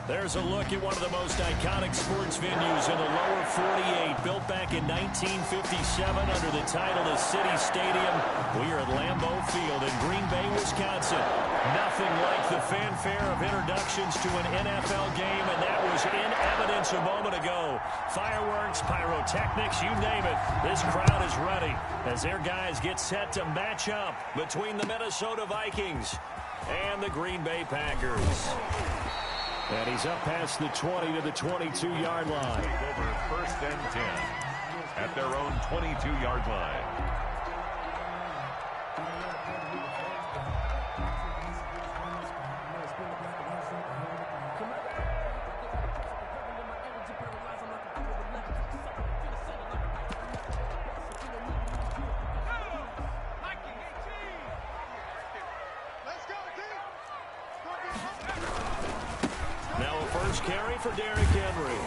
There's a look at one of the most iconic sports venues in the lower 48, built back in 1957 under the title of City Stadium. We are at Lambeau Field in Green Bay, Wisconsin. Nothing like the fanfare of introductions to an NFL game, and that was in evidence a moment ago. Fireworks, pyrotechnics, you name it. This crowd is ready as their guys get set to match up between the Minnesota Vikings and the Green Bay Packers. And he's up past the 20 to the 22-yard line. Over first and 10 at their own 22-yard line. Carry for Derrick Henry.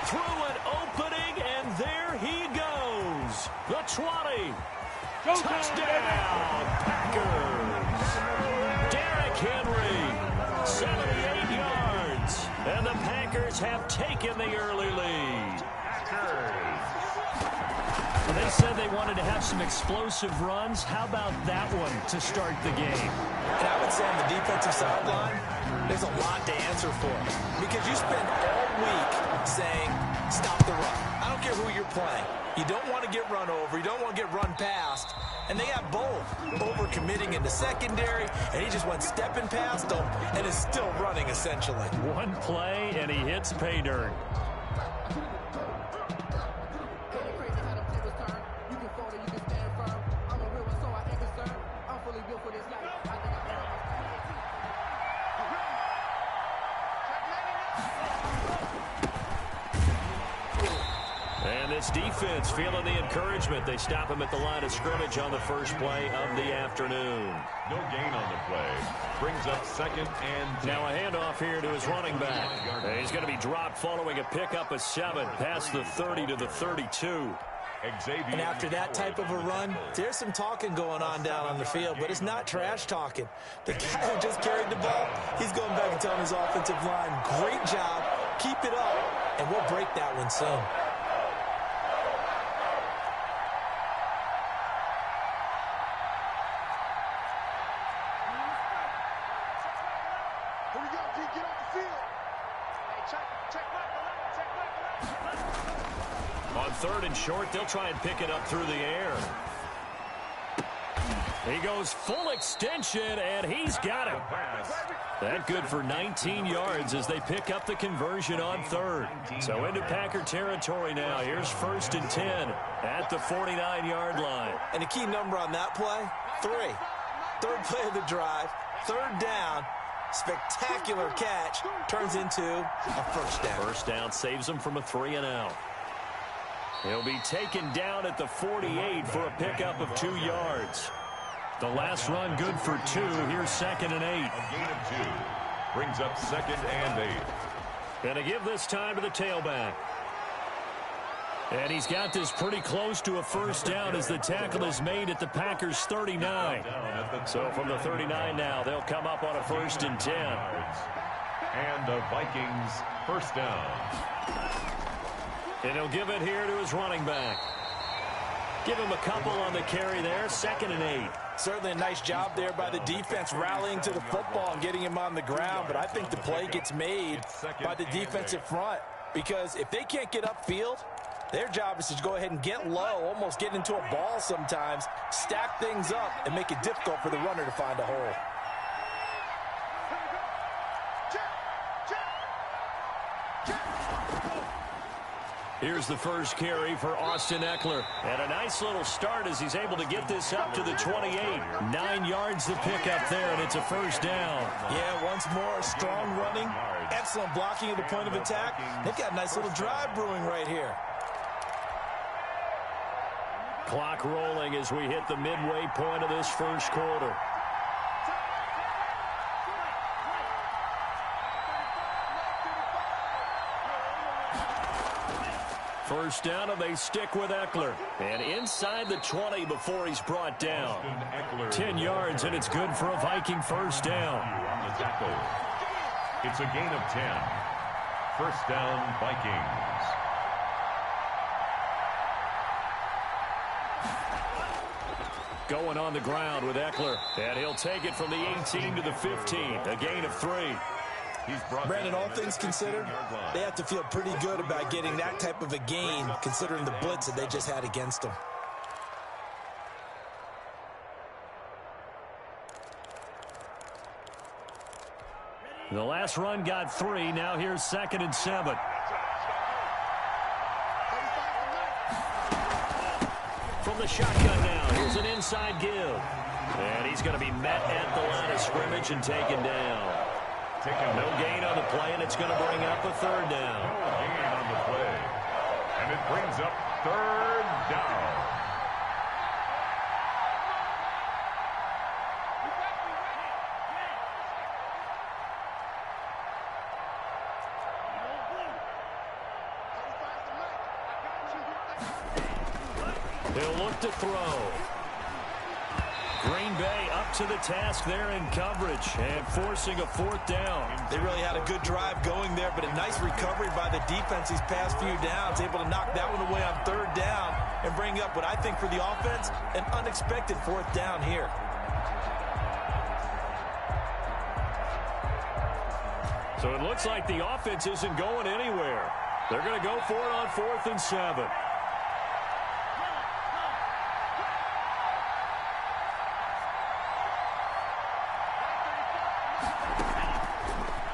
Through an opening, and there he goes. The 20. Touchdown, Packers. Derrick Henry, 78 yards. And the Packers have taken the early lead. Well, they said they wanted to have some explosive runs. How about that one to start the game? And I would say on the defensive sideline, there's a lot to answer for. Because you spend all week saying, stop the run. I don't care who you're playing. You don't want to get run over. You don't want to get run past. And they got both. Over-committing in the secondary, and he just went stepping past them and is still running, essentially. One play, and he hits pay dirt. Defense feeling the encouragement. They stop him at the line of scrimmage on the first play of the afternoon. No gain on the play. Brings up second and 10. Now a handoff here to his running back. He's going to be dropped following a pickup of 7 past the 30 to the 32. And after that type of a run, there's some talking going on down on the field, but it's not trash talking. The guy who just carried the ball, he's going back and telling his offensive line, great job, keep it up, and we'll break that one soon. On third and short, they'll try and pick it up through the air. He goes full extension, and he's got it. That good for 19 yards as they pick up the conversion on third. So into Packer territory now. Here's first and 10 at the 49-yard line. And the key number on that play, 3. Third play of the drive, third down. Spectacular catch turns into a first down. First down saves him from a 3-and-out. He'll be taken down at the 48 for a pickup of 2 yards. The last run good for 2. Here's second and 8. A gain of 2. Brings up second and 8. And to give this time to the tailback. And he's got this pretty close to a first down as the tackle is made at the Packers 39. So from the 39 now, they'll come up on a first and 10. And the Vikings first down. And he'll give it here to his running back. Give him a couple on the carry there, 2nd and 8. Certainly a nice job there by the defense rallying to the football and getting him on the ground, but I think the play gets made by the defensive front because if they can't get upfield, their job is to go ahead and get low, almost get into a ball sometimes, stack things up, and make it difficult for the runner to find a hole. Here's the first carry for Austin Ekeler. And a nice little start as he's able to get this up to the 28. 9 yards to pick up there, and it's a first down. Yeah, once more, strong running, excellent blocking at the point of attack. They've got a nice little drive brewing right here. Clock rolling as we hit the midway point of this first quarter. First down, and they stick with Ekeler. And inside the 20 before he's brought down. 10 yards, and it's good for a Viking first down. It's a gain of 10. First down, Vikings. Going on the ground with Ekeler. And he'll take it from the 18 to the 15. A gain of 3. Brandon, all things considered, they have to feel pretty good about getting that type of a gain, considering the blitz that they just had against them. The last run got 3. Now here's 2nd and 7. From the shotgun now, here's an inside give. And he's going to be met at the line of scrimmage and taken down. No gain on the play, and it's going to bring up a 3rd down. No gain on the play. And it brings up 3rd down. He'll look to throw. Green Bay up to the task there in coverage and forcing a 4th down. They really had a good drive going there, but a nice recovery by the defense these past few downs, able to knock that one away on 3rd down and bring up what I think for the offense, an unexpected 4th down here. So it looks like the offense isn't going anywhere. They're going to go for it on 4th and 7.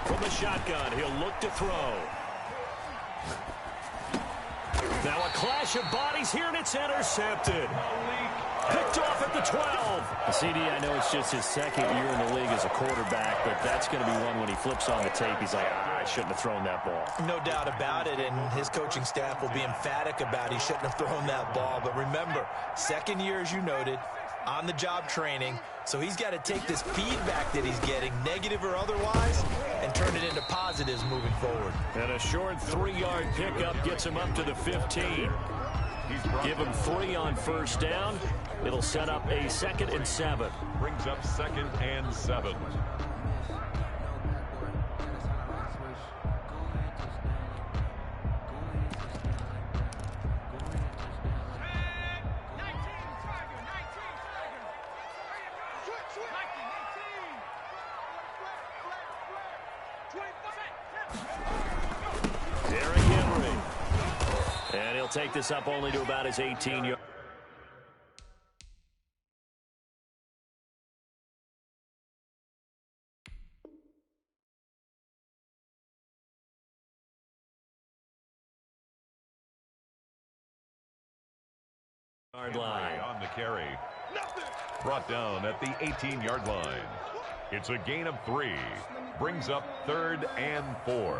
From the shotgun, he'll look to throw. Now a clash of bodies here, and it's intercepted. Picked off at the 12. CD, I know it's just his 2nd year in the league as a quarterback, but that's going to be one when he flips on the tape. He's like, I shouldn't have thrown that ball. No doubt about it, and his coaching staff will be emphatic about he shouldn't have thrown that ball. But remember, 2nd year, as you noted, on-the-job training, so he's got to take this feedback that he's getting, negative or otherwise, and turn it into positives moving forward. And a short 3-yard pickup gets him up to the 15. Give him 3 on first down. It'll set up a 2nd and 7. Brings up 2nd and 7. Derrick Henry. And he'll take this up only to about his 18-yard line. On the carry. Brought down at the 18-yard line. It's a gain of 3. Brings up 3rd and 4.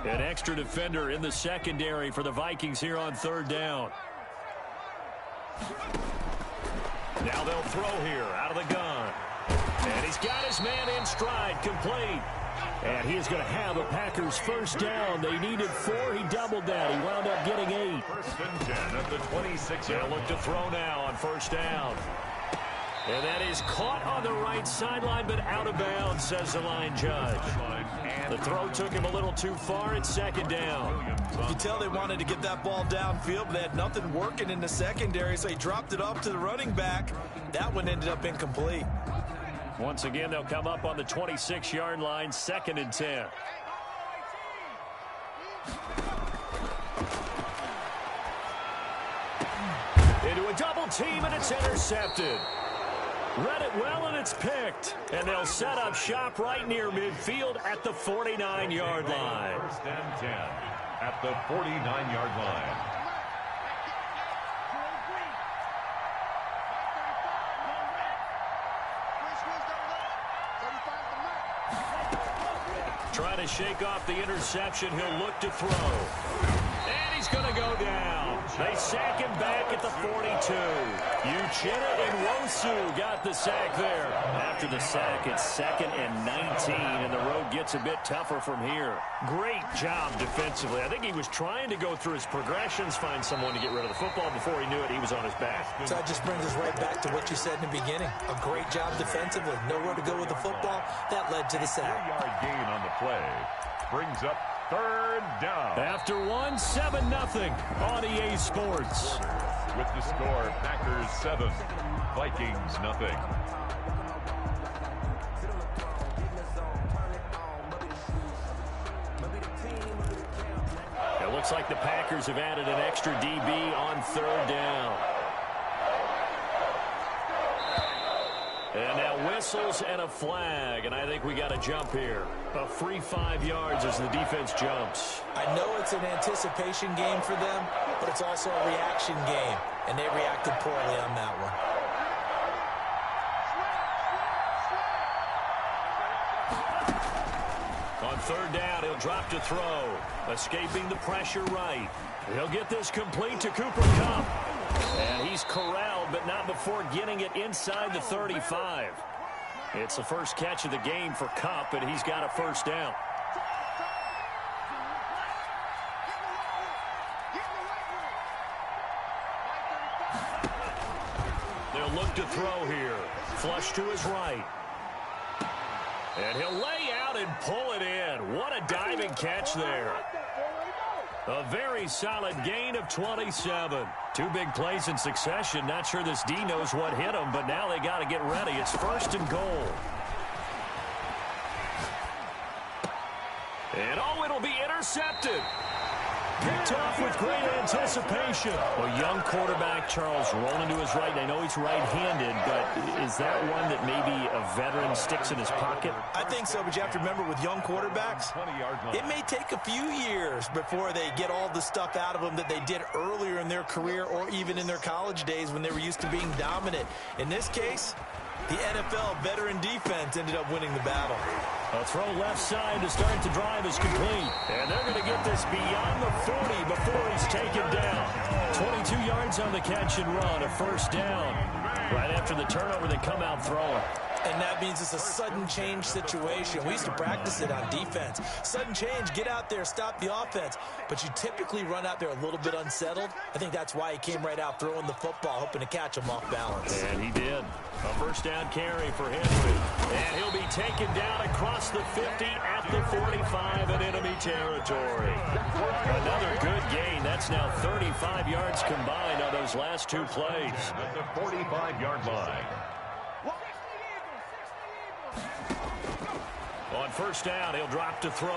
An extra defender in the secondary for the Vikings here on 3rd down. Now they'll throw here out of the gun. And he's got his man in stride, complete. And he is going to have a Packers first down. They needed 4. He doubled that. He wound up getting 8. First and 10 at the 26. They'll look to throw now on first down. And that is caught on the right sideline, but out of bounds, says the line judge. The throw took him a little too far. It's second down. You can tell they wanted to get that ball downfield, but they had nothing working in the secondary, so he dropped it off to the running back. That one ended up incomplete. Once again, they'll come up on the 26-yard line, second and 10. Into a double team, and it's intercepted. Read it well, and it's picked. And they'll set up shop right near midfield at the 49-yard line. First and 10 at the 49-yard line. Trying to shake off the interception. He'll look to throw. And he's going to go down. They sack him back at the 42. Uchenna Nwosu got the sack there. After the sack, it's second and 19, and the road gets a bit tougher from here. Great job defensively. I think he was trying to go through his progressions, find someone to get rid of the football. Before he knew it, he was on his back. So that just brings us right back to what you said in the beginning. A great job defensively. Nowhere to go with the football. That led to the sack. 4-yard gain on the play. Brings up third down. After 7-0 on EA Sports. With the score, Packers 7, Vikings nothing. It looks like the Packers have added an extra DB on third down. And now whistles and a flag, and I think we got a jump here. A free 5 yards as the defense jumps. I know it's an anticipation game for them, but it's also a reaction game, and they reacted poorly on that one. On third down, he'll drop to throw. Escaping the pressure right. He'll get this complete to Cooper Kupp. And he's corralled, but not before getting it inside the 35. It's the first catch of the game for Kupp, and he's got a first down. They'll look to throw here. Flush to his right. And he'll lay out and pull it in. What a diving catch there. A very solid gain of 27. 2 big plays in succession. Not sure this D knows what hit him, but now they got to get ready. It's first and goal. And it'll be intercepted. Picked off with great anticipation. A young quarterback, Charles, rolling to his right. I know he's right-handed, but is that one that maybe a veteran sticks in his pocket? I think so, but you have to remember with young quarterbacks, it may take a few years before they get all the stuff out of them that they did earlier in their career or even in their college days when they were used to being dominant. In this case, the NFL veteran defense ended up winning the battle. A throw left side to start the drive is complete. And they're going to get this beyond the 40 before he's taken down. 22 yards on the catch and run, a first down. Right after the turnover, they come out throwing. And that means it's a sudden change situation. We used to practice it on defense. Sudden change, get out there, stop the offense. But you typically run out there a little bit unsettled. I think that's why he came right out throwing the football, hoping to catch him off balance. And he did. A first down carry for Henry. And he'll be taken down across the 50 at the 45 in enemy territory. Another good gain. That's now 35 yards combined on those last 2 plays. At the 45-yard line. On first down, he'll drop to throw.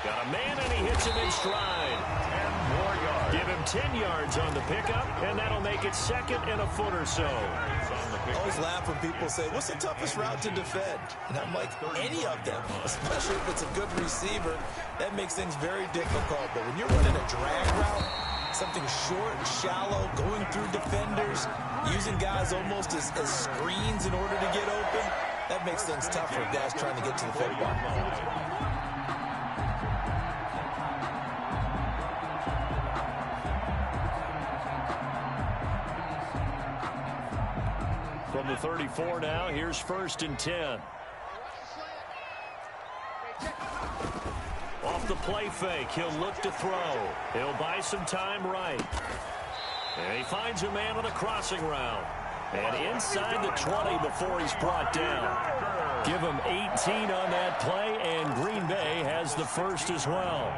Got a man, and he hits him in stride. 10 more yards. Give him 10 yards on the pickup, and that'll make it second and a foot or so. I always laugh when people say, what's the toughest route to defend? And I'm like, any of them, especially if it's a good receiver. That makes things very difficult. But when you're running a drag route, something short, shallow, going through defenders, using guys almost as screens in order to get open, that makes things tough for guys trying to get to the football. From the 34 now, here's first and 10. the play fake. He'll look to throw. He'll buy some time right. And he finds a man on a crossing route. And inside the 20 before he's brought down. Give him 18 on that play, and Green Bay has the first as well.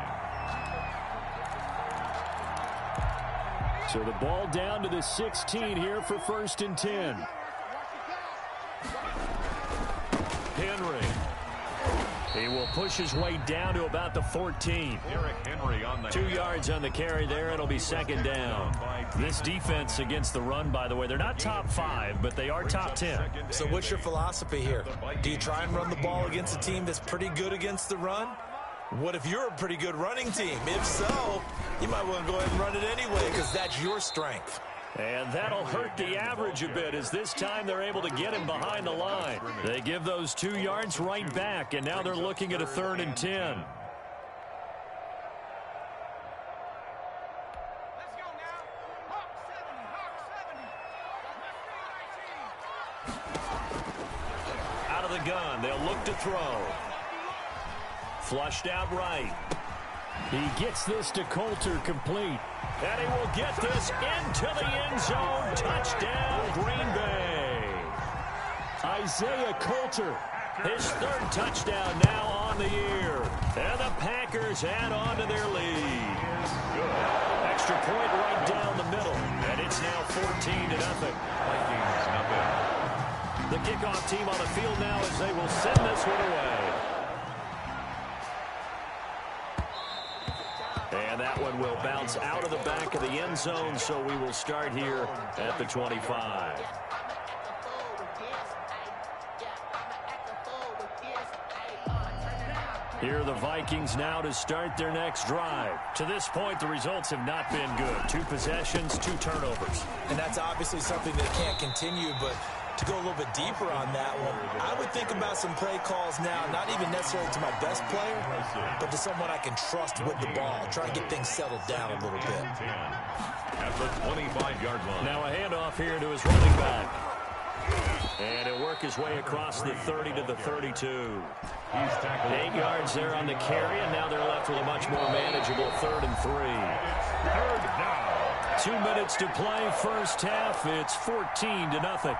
So the ball down to the 16 here for 1st and 10. Henry. He will push his way down to about the 14. Derrick Henry on the 2 yards on the carry there. It'll be 2nd down. This defense against the run, by the way, they're not top 5, but they are top 10. So what's your philosophy here? Do you try and run the ball against a team that's pretty good against the run? What if you're a pretty good running team? If so, you might want to go ahead and run it anyway because that's your strength. And that'll hurt the average a bit as this time they're able to get him behind the line. They give those 2 yards right back, and now they're looking at a 3rd and 10. Out of the gun, they'll look to throw. Flushed out right. He gets this to Coulter complete. And he will get this into the end zone. Touchdown, Green Bay. Isaiah Coulter, his 3rd touchdown now on the year. And the Packers add on to their lead. Extra point right down the middle. And it's now 14-0. Vikings nothing. The kickoff team on the field now as they will send this one away. And that one will bounce out of the back of the end zone, so we will start here at the 25. Here are the Vikings now to start their next drive. To this point, the results have not been good. 2 possessions, 2 turnovers. And that's obviously something that can't continue, but to go a little bit deeper on that one, I would think about some play calls now, not even necessarily to my best player, but to someone I can trust with the ball. Try and get things settled down a little bit. At the 25-yard line. Now a handoff here to his running back. And he'll work his way across the 30 to the 32. 8 yards there on the carry, and now they're left with a much more manageable 3rd and 3. 3rd down. 2 minutes to play, first half. It's 14-0.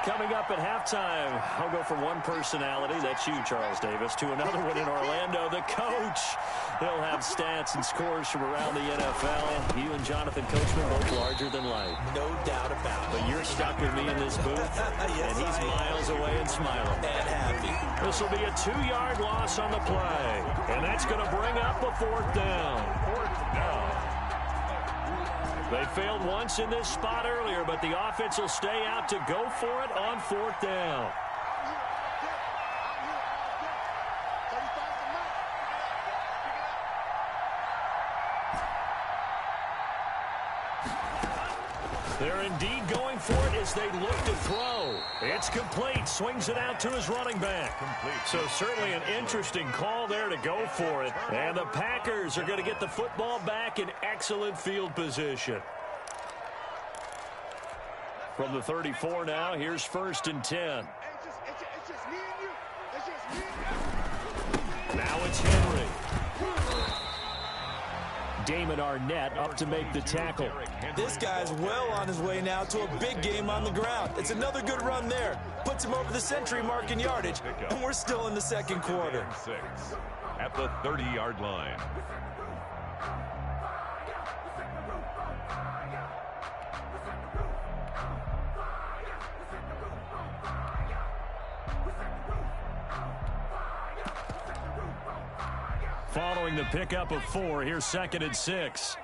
Coming up at halftime, I'll go from one personality, that's you, Charles Davis, to another one in Orlando, the coach. He'll have stats and scores from around the NFL. You and Jonathan Coachman, both larger than life. No doubt about it. But you're stuck with me in this booth, yes, and he's miles away and smiling. And happy. This will be a 2-yard loss on the play, and that's going to bring up a 4th down. 4th down. They failed once in this spot earlier, but the offense will stay out to go for it on 4th down. They're indeed going for it as they look to throw. It's complete. Swings it out to his running back. So certainly an interesting call there to go for it. And the Packers are going to get the football back in excellent field position. From the 34 now, here's 1st and 10. Now it's Henry. Damon Arnett up to make the tackle. This guy's well on his way now to a big game on the ground. It's another good run there. Puts him over the century mark in yardage, and we're still in the 2nd quarter. 6 at the 30-yard line. Following the pickup of 4, here's 2nd and 6.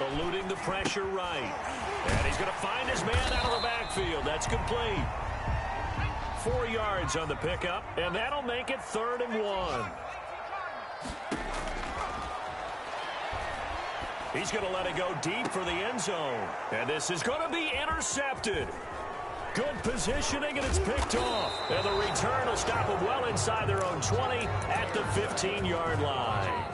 Eluding the pressure right. And he's going to find his man out of the backfield. That's complete. 4 yards on the pickup, and that'll make it 3rd and 1. He's going to let it go deep for the end zone. And this is going to be intercepted. Good positioning, and it's picked off. And the return will stop them well inside their own 20 at the 15-yard line.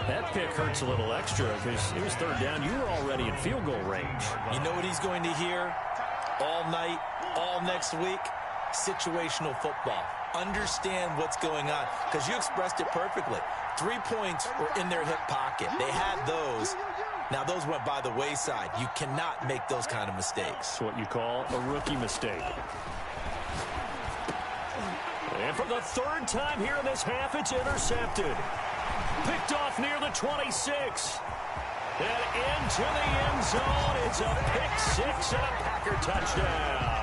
That pick hurts a little extra because it was 3rd down. You were already in field goal range. You know what he's going to hear all night, all next week? Situational football. understand what's going on, because you expressed it perfectly. 3 points were in their hip pocket. They had those. Now, those went by the wayside. You cannot make those kind of mistakes. It's what you call a rookie mistake. And for the third time here in this half, it's intercepted. Picked off near the 26. And into the end zone. It's a pick six and a Packer touchdown.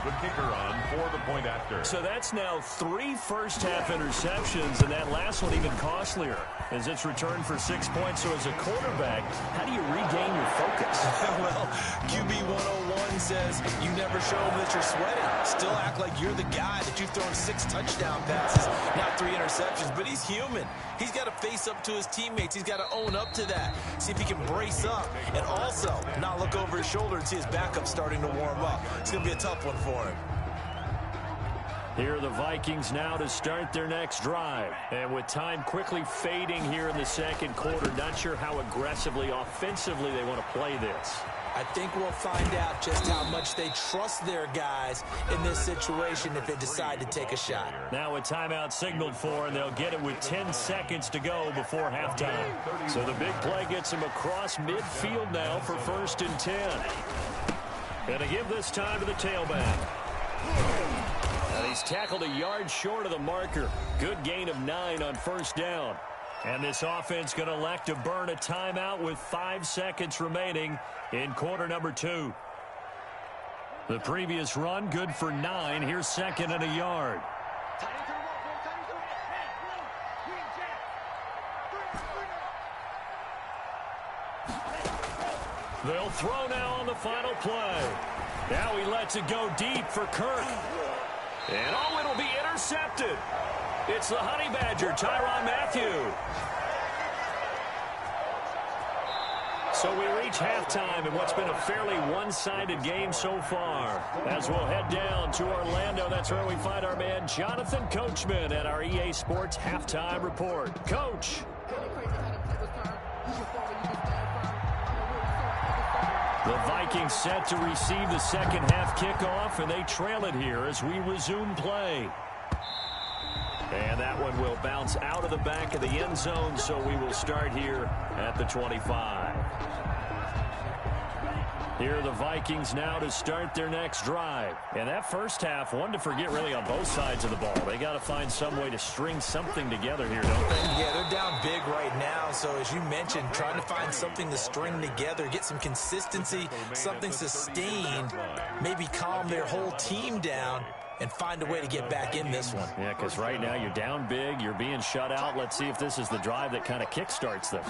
The kicker on for the point after. So that's now 3 first-half interceptions, and that last one even costlier as it's returned for 6 points. So as a quarterback, how do you regain your focus? Well, QB 101 says you never show them that you're sweating. Still act like you're the guy that you've thrown 6 touchdown passes, not 3 interceptions. But he's human. He's got to face up to his teammates. He's got to own up to that. See if he can brace up and also not look over his shoulder and see his backup starting to warm up. It's going to be a tough one for him. Here are the Vikings now to start their next drive. And with time quickly fading here in the second quarter, not sure how aggressively, offensively they want to play this. I think we'll find out just how much they trust their guys in this situation if they decide to take a shot. Now a timeout signaled for, and they'll get it with 10 seconds to go before halftime. So the big play gets them across midfield now for 1st and 10. And to give this time to the tailback. And he's tackled a yard short of the marker. Good gain of 9 on 1st down. And this offense going to elect to burn a timeout with 5 seconds remaining in quarter number 2. The previous run good for 9. Here's 2nd and a yard. They'll throw now on the final play. Now he lets it go deep for Kirk. And oh, it'll be intercepted. It's the Honey Badger, Tyrann Mathieu. So we reach halftime in what's been a fairly one-sided game so far. As we'll head down to Orlando, that's where we find our man Jonathan Coachman at our EA Sports Halftime Report. Coach. The Vikings set to receive the second half kickoff, and they trail it here as we resume play. And that one will bounce out of the back of the end zone, so we will start here at the 25. Here are the Vikings now to start their next drive. And that first half, one to forget really on both sides of the ball. They got to find some way to string something together here, don't they? Yeah, they're down big right now. So as you mentioned, trying to find something to string together, get some consistency, something sustained, maybe calm their whole team down and find a way to get back in this one. Yeah, because right now you're down big, you're being shut out. Let's see if this is the drive that kind of kickstarts them.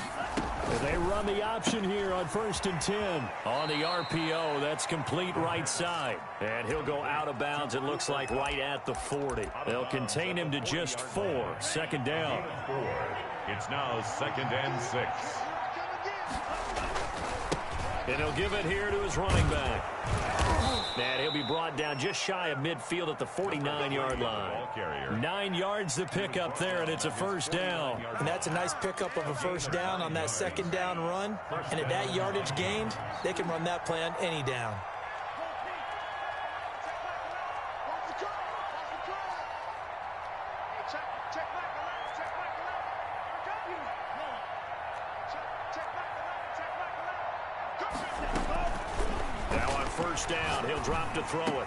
They run the option here on 1st and 10. On the RPO, that's complete right side. And he'll go out of bounds, it looks like right at the 40. They'll contain him to just 4. 2nd down. It's now 2nd and 6. And he'll give it here to his running back. And he'll be brought down just shy of midfield at the 49-yard line. 9 yards to pick up there, and it's a 1st down. And that's a nice pickup of a 1st down on that 2nd down run. And at that yardage gained, they can run that play on any down. Now on 1st down, he'll drop to throw it.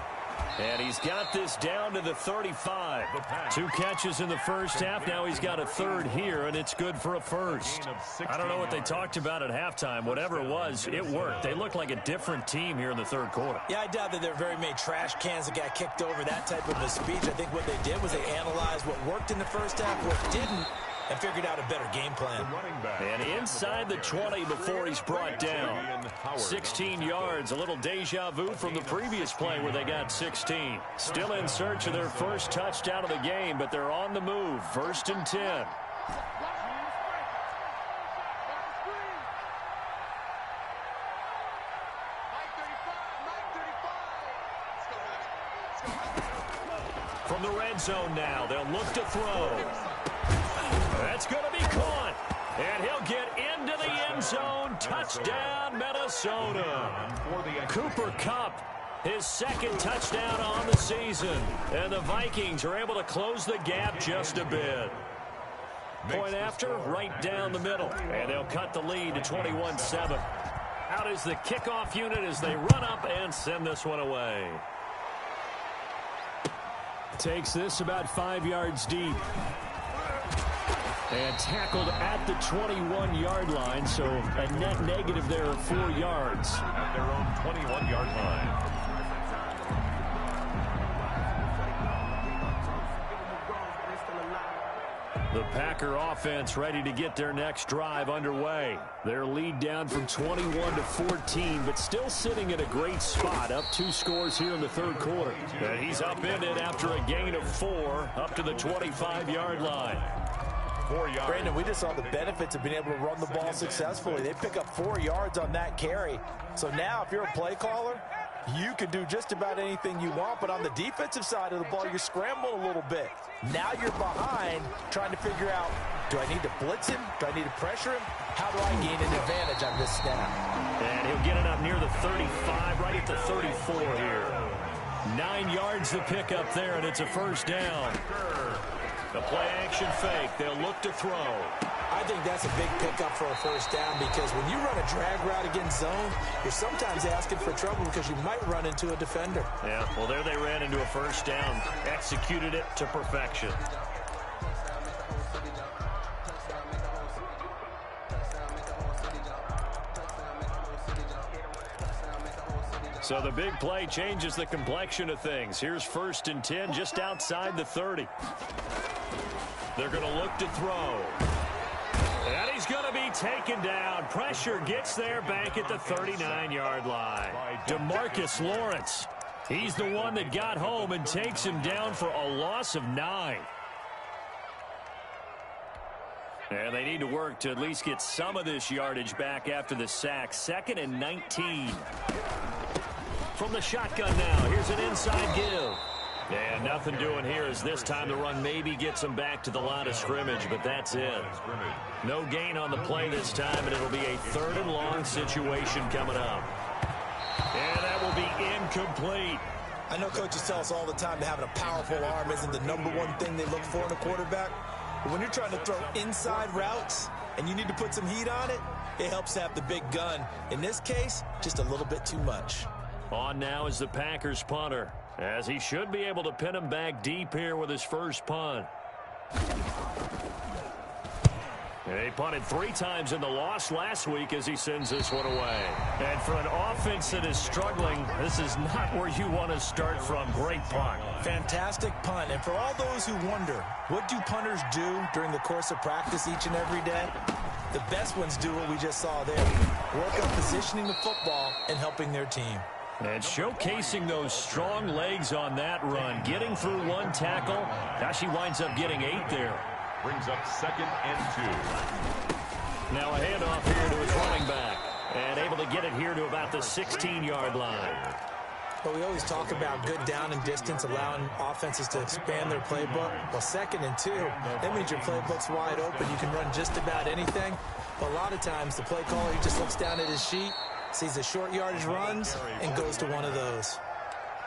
And he's got this down to the 35. 2 catches in the first half. Now he's got a 3rd here, and it's good for a 1st. I don't know what they talked about at halftime. Whatever it was, it worked. They looked like a different team here in the 3rd quarter. Yeah, I doubt that there are very many trash cans that got kicked over, that type of a speech. I think what they did was they analyzed what worked in the first half, what didn't, and figured out a better game plan. And inside the 20 before he's brought down. 16 yards, a little deja vu from the previous play where they got 16. Still in search of their first touchdown of the game, but they're on the move. 1st and 10. From the red zone now, they'll look to throw. That's going to be caught. And he'll get into the end zone. Touchdown, Minnesota. Cooper Kupp His second touchdown on the season. And the Vikings are able to close the gap just a bit. Point after, right down the middle. And they'll cut the lead to 21-7. Out is the kickoff unit as they run up and send this one away. Takes this about 5 yards deep. And tackled at the 21-yard line, so a net negative there of 4 yards. At their own 21-yard line. The Packer offense ready to get their next drive underway. Their lead down from 21-14, but still sitting at a great spot. Up 2 scores here in the third quarter. And he's up in it after a gain of 4 up to the 25-yard line. 4 yards. Brandon, we just saw the benefits of being able to run the ball successfully. They pick up 4 yards on that carry. So now if you're a play caller, you can do just about anything you want, but on the defensive side of the ball, you're scrambling a little bit. Now you're behind, trying to figure out, do I need to blitz him? Do I need to pressure him? How do I gain an advantage on this snap? And he'll get it up near the 35, right at the 34 here. 9 yards the pick up there, and it's a first down. The play-action fake. They'll look to throw. I think that's a big pickup for a first down because when you run a drag route against zone, you're sometimes asking for trouble because you might run into a defender. Yeah, well, there they ran into a first down. Executed it to perfection. So the big play changes the complexion of things. Here's 1st and 10 just outside the 30. They're going to look to throw. And he's going to be taken down. Pressure gets there back at the 39-yard line. DeMarcus Lawrence. He's the one that got home and takes him down for a loss of 9. And they need to work to at least get some of this yardage back after the sack. 2nd and 19. From the shotgun now, here's an inside give. And nothing doing here as this time the run maybe gets him back to the line of scrimmage, but that's it. No gain on the play this time, and it'll be a 3rd and long situation coming up. And that will be incomplete. I know coaches tell us all the time that having a powerful arm isn't the #1 thing they look for in a quarterback. But when you're trying to throw inside routes and you need to put some heat on it, it helps to have the big gun. In this case, just a little bit too much. On now is the Packers punter, as he should be able to pin him back deep here with his first punt. He punted 3 times in the loss last week as he sends this one away. And for an offense that is struggling, this is not where you want to start from. Great punt. Fantastic punt. And for all those who wonder, what do punters do during the course of practice each and every day? The best ones do what we just saw there. Work on positioning the football and helping their team. And showcasing those strong legs on that run. Getting through 1 tackle. Gosh, he winds up getting 8 there. Brings up 2nd and 2. Now a handoff here to his running back. And able to get it here to about the 16-yard line. But we always talk about good down and distance, allowing offenses to expand their playbook. Well, 2nd and 2, that means your playbook's wide open. You can run just about anything. But a lot of times the play caller, he just looks down at his sheet, sees the short yardage runs, and goes to one of those.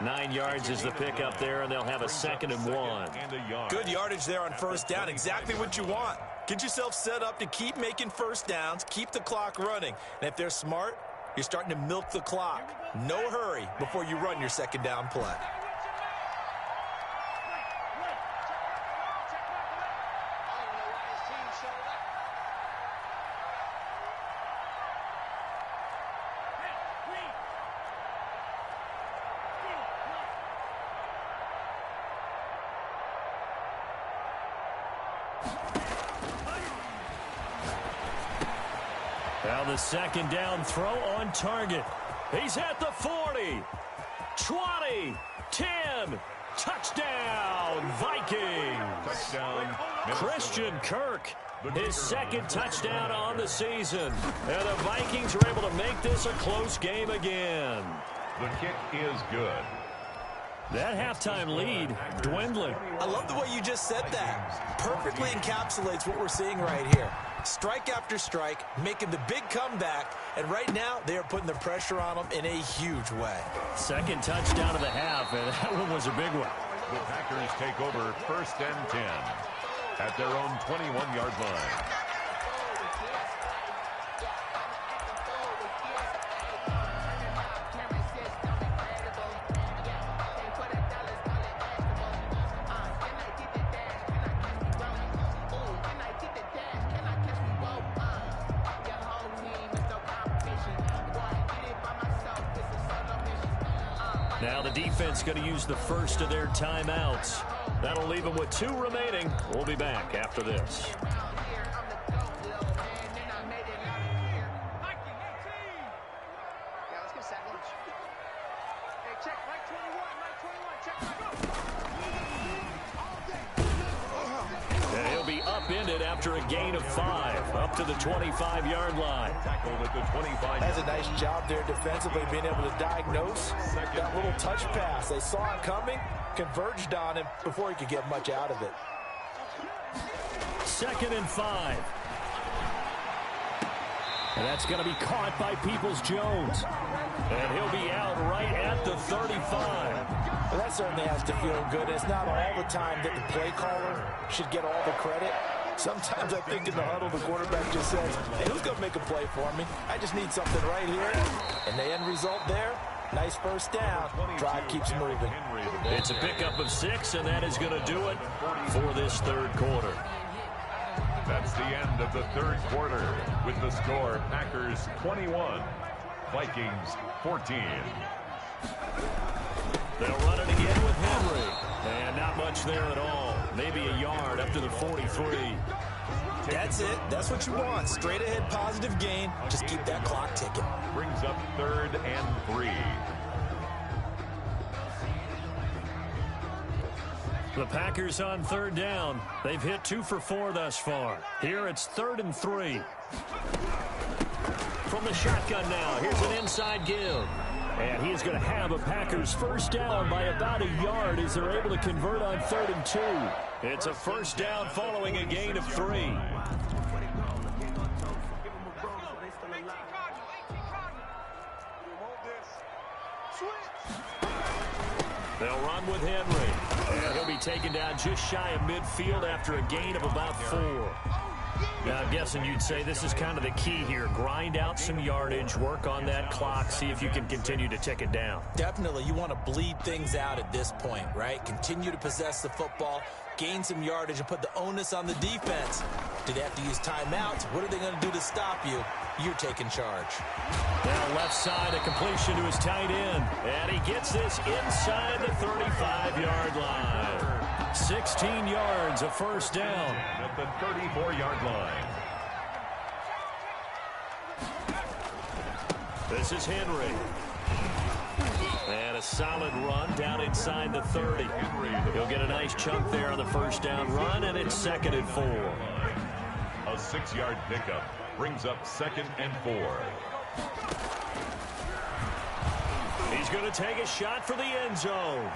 9 yards is the pickup there, and they'll have a 2nd and 1. Good yardage there on first down. Exactly what you want. Get yourself set up to keep making first downs, keep the clock running. And if they're smart, you're starting to milk the clock. No hurry before you run your 2nd down play. Now the 2nd down throw on target. He's at the 40, 20, 10, touchdown, Vikings. Touchdown, Christian Kirk, his 2nd touchdown on the season. And the Vikings are able to make this a close game again. The kick is good. That halftime lead dwindling. I love the way you just said that. Perfectly encapsulates what we're seeing right here. strike after strike, making the big comeback, and right now they are putting the pressure on them in a huge way. Second touchdown of the half, and that one was a big one. The Packers take over 1st and 10 at their own 21-yard line. Now the defense going to use the first of their timeouts. That'll leave them with 2 remaining. We'll be back after this. And he'll be upended after a gain of 5, up to the 25-yard line. Tackled at the 25. That's a nice job there defensively, being able to diagnose that little touch pass. They saw it coming, converged on him before he could get much out of it. 2nd and 5. And that's going to be caught by Peoples-Jones. And he'll be out right at the 35. Well, that certainly has to feel good. It's not all the time that the play caller should get all the credit. Sometimes I think in the huddle, the quarterback just says, hey, who's going to make a play for me? I just need something right here. And the end result there, nice first down. Drive keeps moving. It's a pickup of 6, and that is going to do it for this 3rd quarter. That's the end of the 3rd quarter with the score Packers 21, Vikings 14. They'll run it again with Henry. And not much there at all. Maybe a yard up to the 43. That's it. That's what you want. Straight ahead positive gain. Just keep that clock ticking. Brings up 3rd and 3. The Packers on 3rd down. They've hit 2 for 4 thus far. Here it's 3rd and 3. From the shotgun now, here's an inside give. And he is going to have a Packers first down by about a yard as they're able to convert on 3rd and 2. It's a first down following a gain of 3. They'll run with Henry. And he'll be taken down just shy of midfield after a gain of about 4. Now, I'm guessing you'd say this is kind of the key here. Grind out some yardage, work on that clock, see if you can continue to tick it down. Definitely. You want to bleed things out at this point, right? Continue to possess the football, gain some yardage, and put the onus on the defense. Do they have to use timeouts? What are they going to do to stop you? You're taking charge. Now left side, a completion to his tight end. And he gets this inside the 35-yard line. 16 yards, a first down. At the 34-yard line. This is Henry. And a solid run down inside the 30. He'll get a nice chunk there on the first down run, and it's 2nd and 4. A 6-yard pickup brings up 2nd and 4. He's going to take a shot for the end zone.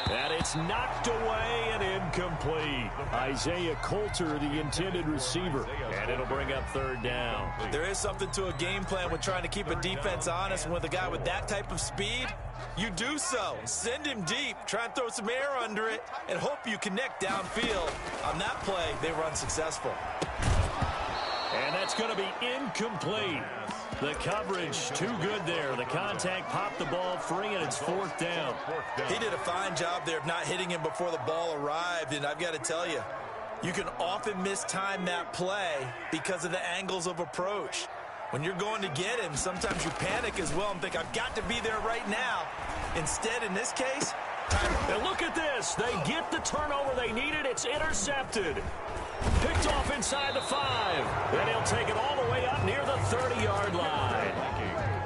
And it's knocked away and incomplete. Isaiah Coulter, the intended receiver. And it'll bring up 3rd down. There is something to a game plan with trying to keep a defense honest. And with a guy with that type of speed, you do so. Send him deep. Try and throw some air under it and hope you connect downfield. On that play, they were unsuccessful. And that's going to be incomplete. The coverage too good there. The contact popped the ball free, and it's 4th down. He did a fine job there of not hitting him before the ball arrived, and I've got to tell you, you can often mistime that play because of the angles of approach. When you're going to get him, sometimes you panic as well and think, I've got to be there right now. Instead, in this case, and look at this. They get the turnover they needed. It's intercepted. Picked off inside the 5. And he'll take it all the way up near the 30-yard line.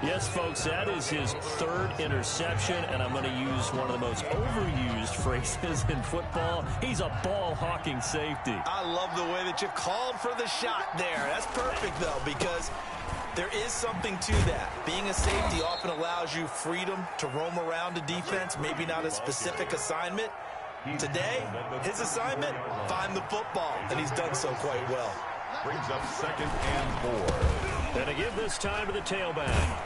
Yes, folks, that is his 3rd interception, and I'm going to use one of the most overused phrases in football. He's a ball-hawking safety. I love the way that you called for the shot there. That's perfect, though, because there is something to that. Being a safety often allows you freedom to roam around a defense, maybe not a specific assignment. Today, his assignment, find the football, and he's done so quite well. Brings up 2nd and 4. And to give this time to the tailback.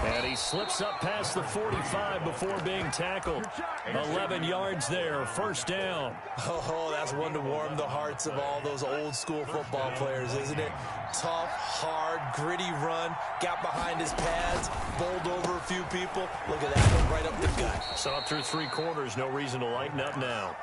And he slips up past the 45 before being tackled. 11 yards there, first down. Oh, that's one to warm the hearts of all those old-school football players, isn't it? Tough, hard, gritty run, got behind his pads, bowled over a few people. Look at that one, right up the gut. So up through 3 quarters, no reason to lighten up now.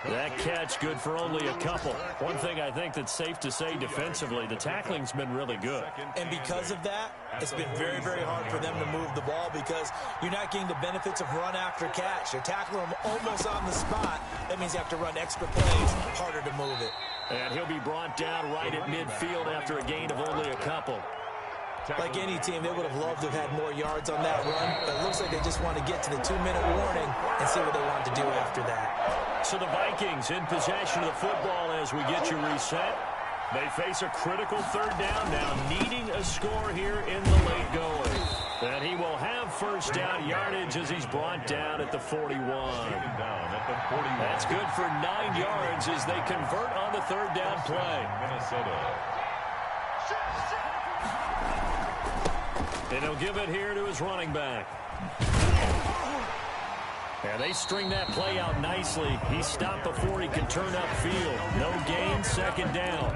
That catch good for only a couple. One thing I think that's safe to say defensively, the tackling's been really good. And because of that, it's been very, very hard for them to move the ball because you're not getting the benefits of run after catch. You're tackling them almost on the spot. That means you have to run extra plays, harder to move it. And he'll be brought down right at midfield after a gain of only a couple. Like any team, they would have loved to have had more yards on that run, but it looks like they just want to get to the 2-minute warning and see what they want to do after that. So the Vikings in possession of the football as we get you reset. They face a critical 3rd down now, needing a score here in the late going. And he will have first down yardage as he's brought down at the 41. That's good for 9 yards as they convert on the 3rd down play. Minnesota. And he'll give it here to his running back. And they string that play out nicely. He stopped before he could turn upfield. No gain, 2nd down.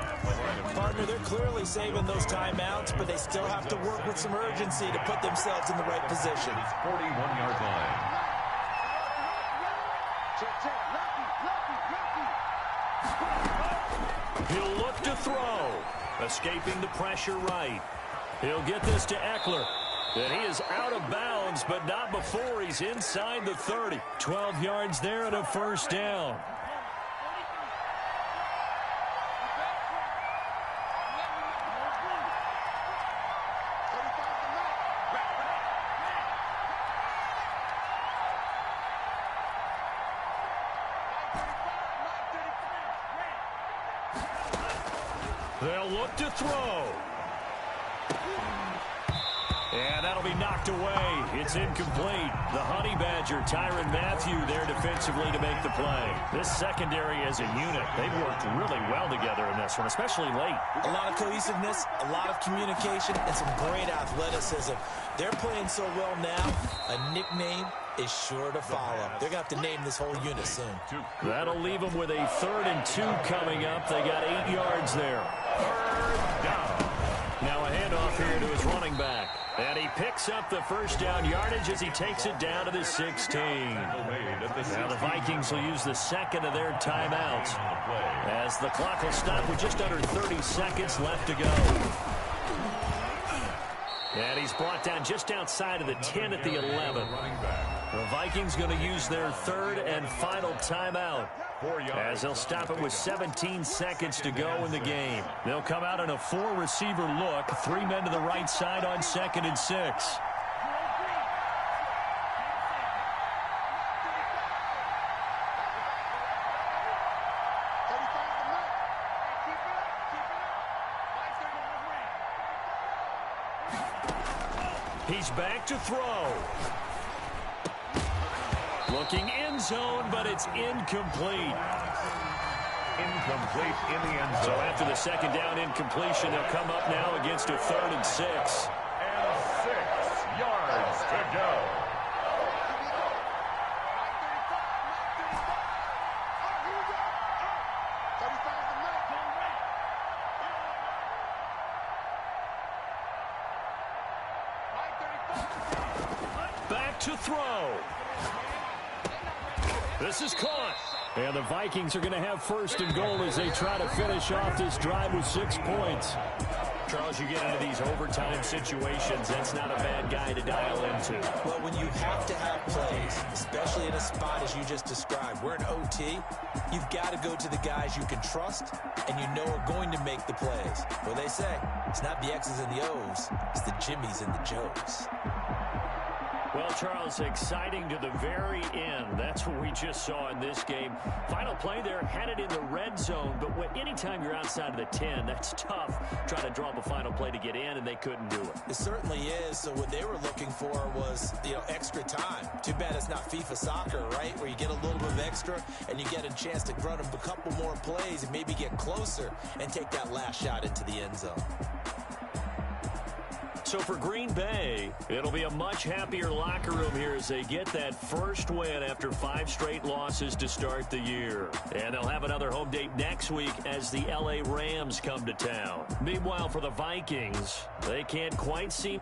Partner, they're clearly saving those timeouts, but they still have to work with some urgency to put themselves in the right position. 41-yard line. He'll look to throw. Escaping the pressure right. He'll get this to Eckler. And he is out of bounds, but not before he's inside the 30. 12 yards there and a first down. They'll look to throw. And that'll be knocked away. It's incomplete. The Honey Badger, Tyrann Mathieu, there defensively to make the play. This secondary as a unit, they've worked really well together in this one, especially late. A lot of cohesiveness, a lot of communication, and some great athleticism. They're playing so well now, a nickname is sure to follow. They're going to have to name this whole unit soon. That'll leave them with a 3rd and 2 coming up. They got 8 yards there. 3rd down. Now a handoff here to his running back. And he picks up the first down yardage as he takes it down to the 16. Now the Vikings will use the 2nd of their timeouts as the clock will stop with just under 30 seconds left to go. And he's brought down just outside of the 10 at the 11. The Vikings going to use their 3rd and final timeout as they'll stop it with 17 seconds to go in the game. They'll come out in a 4-receiver look. 3 men to the right side on 2nd and 6. He's back to throw. Looking end zone, but it's incomplete. Incomplete in the end zone. So after the 2nd down incompletion, they'll come up now against a 3rd and 6. And 6 yards to go. Back to throw. This is caught. And the Vikings are going to have 1st and goal as they try to finish off this drive with 6 points. Charles, you get into these overtime situations, that's not a bad guy to dial into. Well, when you have to have plays, especially in a spot as you just described, we're in OT, you've got to go to the guys you can trust and you know are going to make the plays. Well, they say, it's not the X's and the O's, it's the Jimmys and the Joes. Well, Charles, exciting to the very end. That's what we just saw in this game. Final play there, headed in the red zone. But anytime you're outside of the 10, that's tough. Trying to draw up a final play to get in, and they couldn't do it. It certainly is. So what they were looking for was, extra time. Too bad it's not FIFA soccer, right? Where you get a little bit of extra, and you get a chance to run a couple more plays and maybe get closer and take that last shot into the end zone. So for Green Bay, it'll be a much happier locker room here as they get that first win after 5 straight losses to start the year. And they'll have another home date next week as the L.A. Rams come to town. Meanwhile, for the Vikings, they can't quite seem